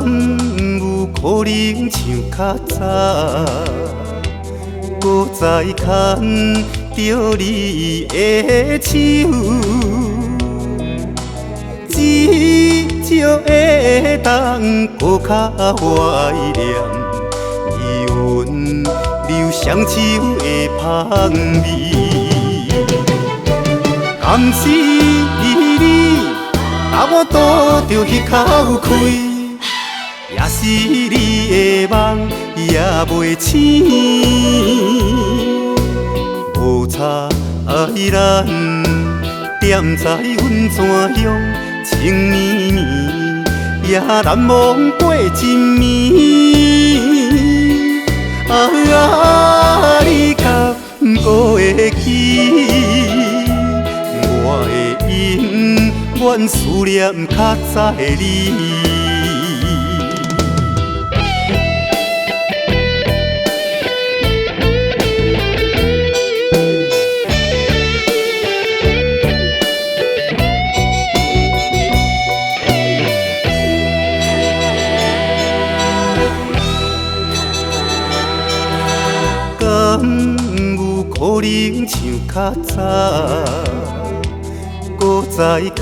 有可能像较早，搁再牵着你的手，至少会当搁较怀念余温留双手的香味。甘是你，把我渡着迄口气。也是你的梦也袂醒，无差咱踮在阮泉乡情绵绵，也难忘过一暝。你敢搁会记？我的永远思念较早的你。有可能像较早，搁再牵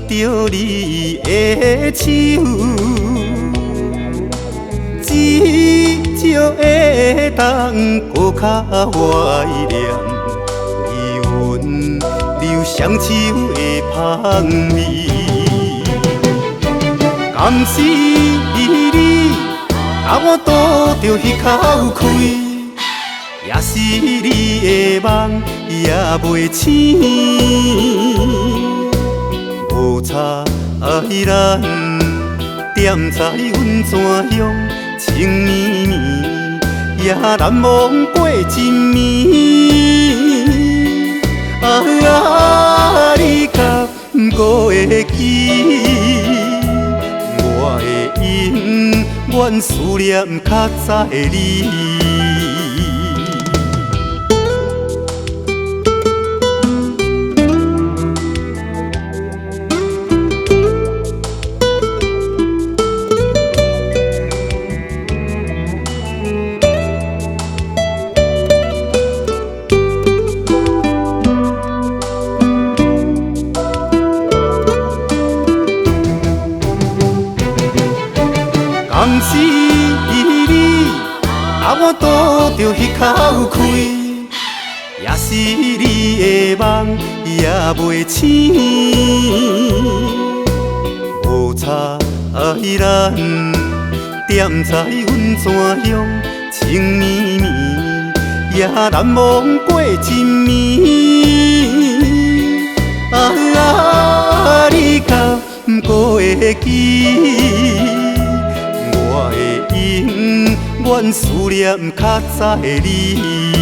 着你的手，至少会当搁较怀念余温留双手的香味。甘是你，把我渡着迄口气。也是你的梦也袂醒，无差咱踮在阮泉乡情绵绵，也难忘过一暝。你敢搁会记？我的永远思念较早的你。甘是你，把我渡着迄口气。也是你的梦也袂醒，无差咱踮在阮泉乡情绵绵，也难忘过一暝。你敢搁会记？我的永远思念较早的你。